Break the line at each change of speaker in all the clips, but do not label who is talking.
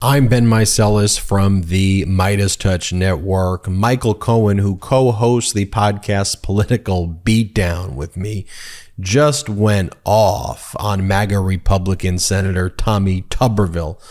I'm Ben Meiselas from the MeidasTouch Network. Michael Cohen, who co-hosts the podcast Political Beatdown with me, just went off on MAGA Republican Senator Tommy Tuberville.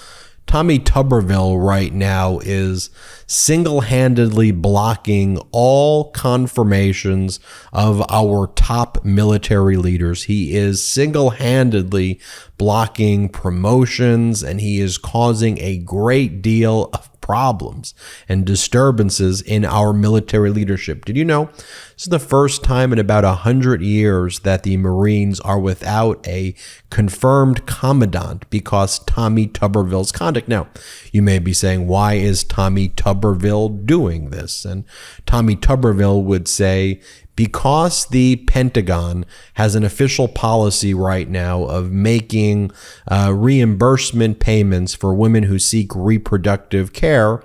Tommy Tuberville right now is single-handedly blocking all confirmations of our top military leaders. He is single-handedly blocking promotions, and he is causing a great deal of problems and disturbances in our military leadership. Did you know this is the first time in about 100 years that the Marines are without a confirmed commandant because Tommy Tuberville's conduct? Now, you may be saying, why is Tommy Tuberville doing this? And Tommy Tuberville would say, because the Pentagon has an official policy right now of making reimbursement payments for women who seek reproductive care,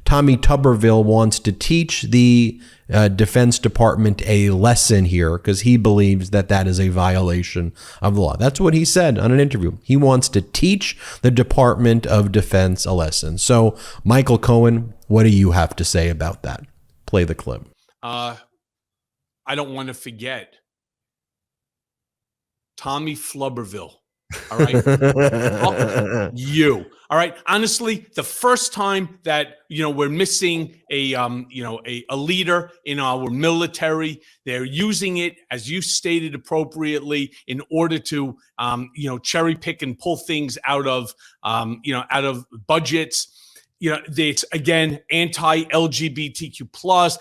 Tommy Tuberville wants to teach the Defense Department a lesson here because he believes that that is a violation of the law. That's what he said on an interview. He wants to teach the Department of Defense a lesson. So, Michael Cohen, what do you have to say about that? Play the clip.
I don't want to forget Tommy Flubberville. All right. All right. Honestly, the first time that, we're missing a leader in our military, they're using it, as you stated appropriately, in order to, cherry pick and pull things out of budgets. It's again, anti-LGBTQ plus.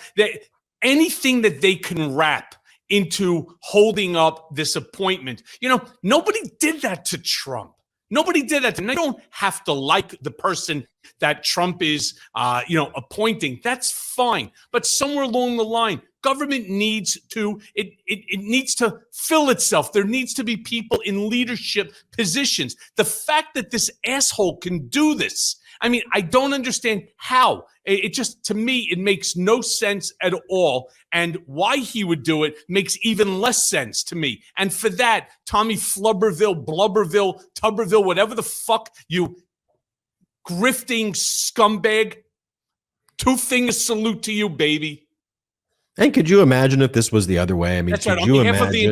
Anything that they can wrap into holding up this appointment. Nobody did that to Trump. Nobody did that. And they don't have to like the person that Trump is, appointing. That's fine. But somewhere along the line, government needs to, it needs to fill itself. There needs to be people in leadership positions. The fact that this asshole can do this, I don't understand how. It just, to me, it makes no sense at all. And why he would do it makes even less sense to me. And for that, Tommy Flubberville, Blubberville, Tuberville, whatever the fuck, you grifting scumbag, two-finger salute to you, baby.
And could you imagine if this was the other way?
That's right. On behalf of the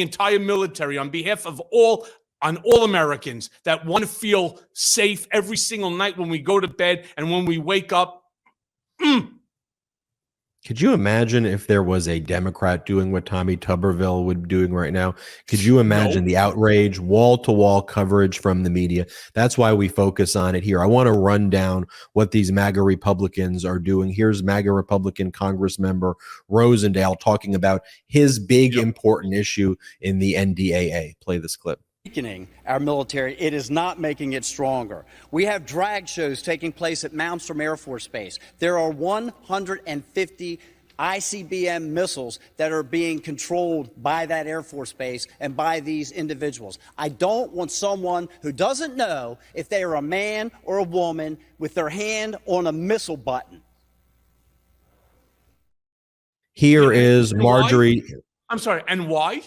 entire military, on all Americans that want to feel safe every single night when we go to bed and when we wake up.
Could you imagine if there was a Democrat doing what Tommy Tuberville would be doing right now? Could you imagine the outrage, wall-to-wall coverage from the media? That's why we focus on it here. I want to run down what these MAGA Republicans are doing. Here's MAGA Republican Congressmember Rosendale talking about his big important issue in the NDAA. Play this clip.
Weakening our military, it is not making it stronger. We have drag shows taking place at Malmstrom Air Force Base. There are 150 ICBM missiles that are being controlled by that Air Force Base and by these individuals. I don't want someone who doesn't know if they are a man or a woman with their hand on a missile button.
Here is Marjorie.
I'm sorry, and why?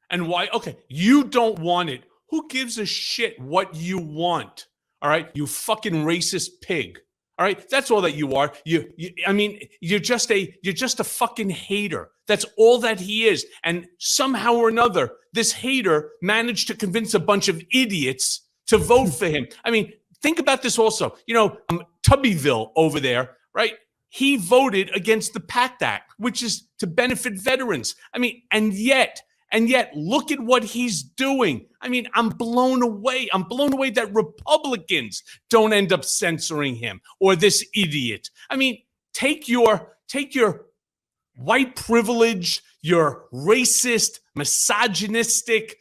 And why? Okay, you don't want it. Who gives a shit what you want? All right, you fucking racist pig. All right, that's all that you are. You're just a fucking hater. That's all that he is. And somehow or another, this hater managed to convince a bunch of idiots to vote for him. Think about this also. Tubbyville over there, right? He voted against the PACT Act, which is to benefit veterans. And yet, look at what he's doing. I'm blown away. I'm blown away that Republicans don't end up censoring him or this idiot. Take your white privilege, your racist, misogynistic,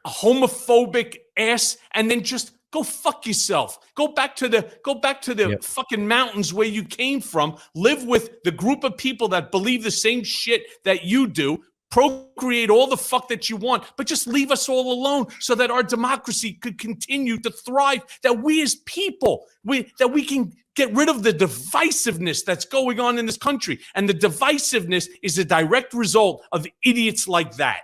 homophobic ass, and then just go fuck yourself. Go back to the fucking mountains where you came from. Live with the group of people that believe the same shit that you do. Procreate all the fuck that you want, but just leave us all alone so that our democracy could continue to thrive, that we as people, that we can get rid of the divisiveness that's going on in this country. And the divisiveness is a direct result of idiots like that.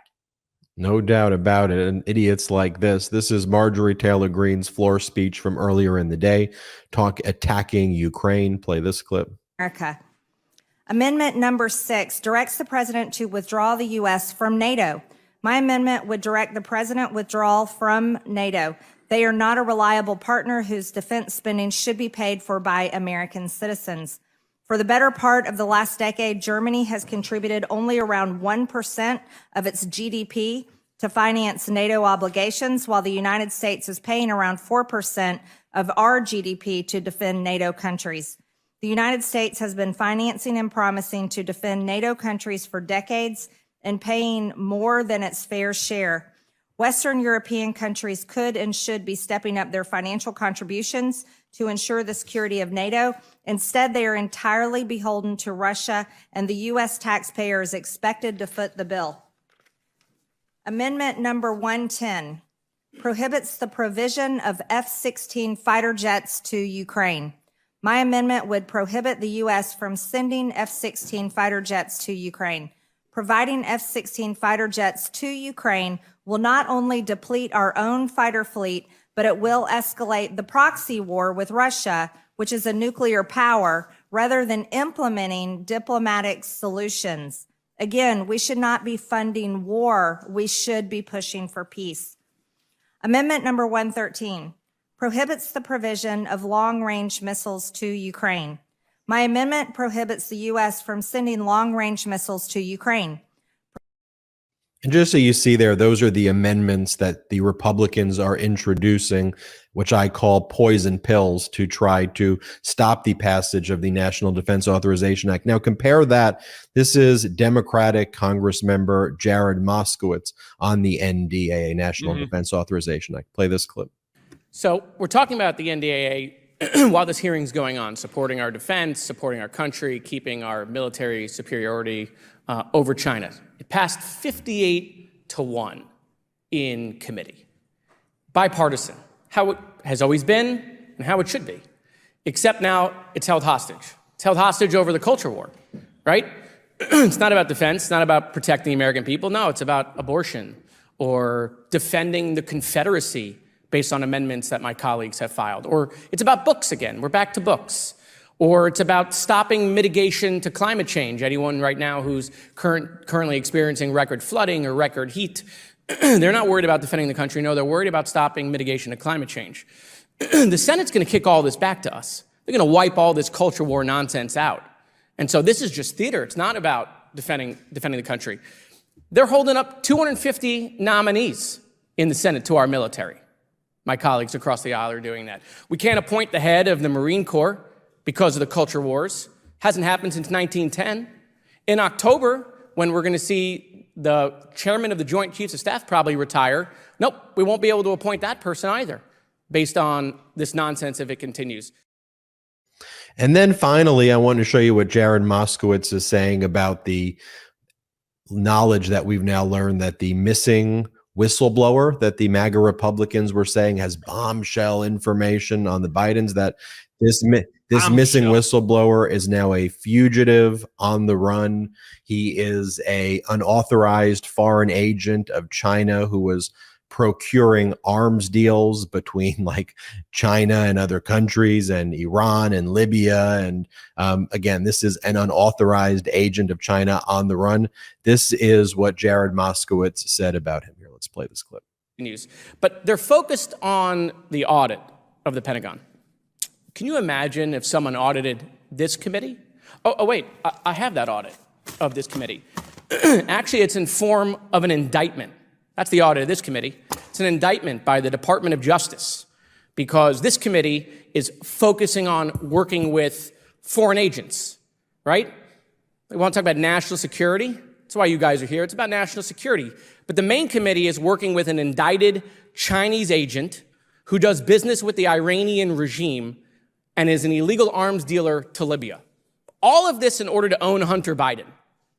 No doubt about it. And idiots like this is Marjorie Taylor Greene's floor speech from earlier in the day, attacking Ukraine. Play this clip.
America. Amendment number 6 directs the president to withdraw the U.S. from NATO. My amendment would direct the president withdrawal from NATO. They are not a reliable partner whose defense spending should be paid for by American citizens. For the better part of the last decade, Germany has contributed only around 1% of its GDP to finance NATO obligations, while the United States is paying around 4% of our GDP to defend NATO countries. The United States has been financing and promising to defend NATO countries for decades and paying more than its fair share. Western European countries could and should be stepping up their financial contributions to ensure the security of NATO. Instead, they are entirely beholden to Russia, and the U.S. taxpayer is expected to foot the bill. Amendment number 110 prohibits the provision of F-16 fighter jets to Ukraine. My amendment would prohibit the U.S. from sending F-16 fighter jets to Ukraine. Providing F-16 fighter jets to Ukraine will not only deplete our own fighter fleet, but it will escalate the proxy war with Russia, which is a nuclear power, rather than implementing diplomatic solutions. Again, we should not be funding war. We should be pushing for peace. Amendment number 113 prohibits the provision of long-range missiles to Ukraine. My amendment prohibits the U.S. from sending long-range missiles to Ukraine.
And just so you see there, those are the amendments that the Republicans are introducing, which I call poison pills, to try to stop the passage of the National Defense Authorization Act. Now compare that. This is Democratic Congressmember Jared Moskowitz on the NDAA, National Defense Authorization Act. Play this clip.
So we're talking about the NDAA while this hearing's going on, supporting our defense, supporting our country, keeping our military superiority over China. It passed 58-1 in committee. Bipartisan, how it has always been and how it should be. Except now it's held hostage. It's held hostage over the culture war, right? It's not about defense, it's not about protecting the American people. No, it's about abortion or defending the Confederacy based on amendments that my colleagues have filed. Or it's about books again. We're back to books. Or it's about stopping mitigation to climate change. Anyone right now who's currently experiencing record flooding or record heat, they're not worried about defending the country. No, they're worried about stopping mitigation to climate change. The Senate's going to kick all this back to us. They're going to wipe all this culture war nonsense out. And so this is just theater. It's not about defending the country. They're holding up 250 nominees in the Senate to our military. My colleagues across the aisle are doing that. We can't appoint the head of the Marine Corps because of the culture wars. Hasn't happened since 1910. In October, when we're going to see the chairman of the Joint Chiefs of Staff probably retire, nope, we won't be able to appoint that person either, based on this nonsense if it continues.
And then finally, I want to show you what Jared Moskowitz is saying about the knowledge that we've now learned that the missing whistleblower that the MAGA Republicans were saying has bombshell information on the Bidens, that this missing whistleblower is now a fugitive on the run. He is a unauthorized foreign agent of China who was procuring arms deals between like China and other countries and Iran and Libya. And again, this is an unauthorized agent of China on the run. This is what Jared Moskowitz said about him. Here, let's play this clip.
But they're focused on the audit of the Pentagon. Can you imagine if someone audited this committee? Oh wait, I have that audit of this committee. Actually, it's in form of an indictment. That's the audit of this committee. It's an indictment by the Department of Justice because this committee is focusing on working with foreign agents, right? We want to talk about national security. That's why you guys are here. It's about national security. But the main committee is working with an indicted Chinese agent who does business with the Iranian regime and is an illegal arms dealer to Libya. All of this in order to own Hunter Biden.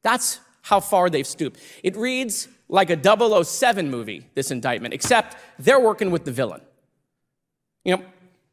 That's how far they've stooped. It reads like a 007 movie, this indictment, except they're working with the villain. You know,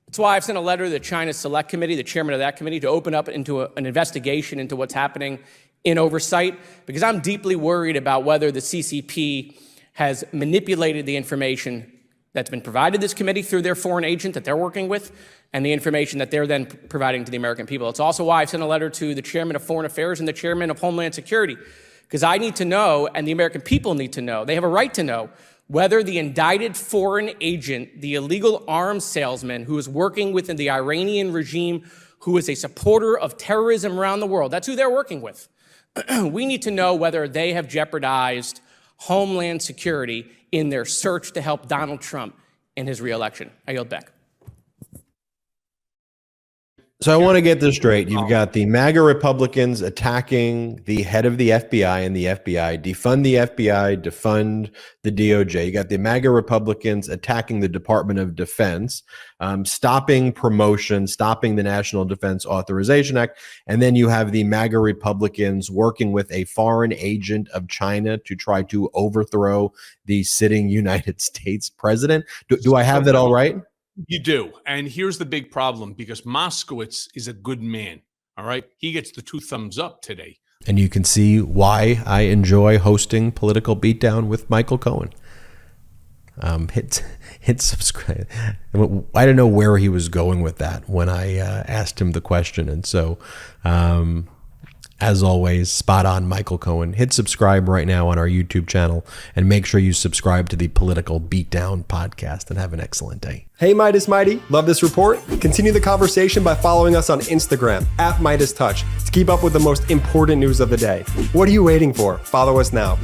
that's why I've sent a letter to the China Select Committee, the chairman of that committee, to open up into an investigation into what's happening in oversight, because I'm deeply worried about whether the CCP has manipulated the information that's been provided this committee through their foreign agent that they're working with, and the information that they're then providing to the American people. It's also why I've sent a letter to the chairman of Foreign Affairs and the chairman of Homeland Security, because I need to know, and the American people need to know, they have a right to know, whether the indicted foreign agent, the illegal arms salesman who is working within the Iranian regime, who is a supporter of terrorism around the world, that's who they're working with. We need to know whether they have jeopardized Homeland Security in their search to help Donald Trump in his reelection. I yield back.
So I want to get this straight. You've got the MAGA Republicans attacking the head of the FBI and the FBI, defund the FBI, defund the DOJ. You got the MAGA Republicans attacking the Department of Defense, stopping promotion, stopping the National Defense Authorization Act. And then you have the MAGA Republicans working with a foreign agent of China to try to overthrow the sitting United States president. Do I have that all right?
You do. And here's the big problem, because Moskowitz is a good man. All right. He gets the 2 thumbs up today.
And you can see why I enjoy hosting Political Beatdown with Michael Cohen. Hit subscribe. I don't know where he was going with that when I asked him the question. And so, as always, spot on, Michael Cohen. Hit subscribe right now on our YouTube channel, and make sure you subscribe to the Political Beatdown podcast, and have an excellent day.
Hey, Meidas Mighty, love this report? Continue the conversation by following us on Instagram @MeidasTouch to keep up with the most important news of the day. What are you waiting for? Follow us now.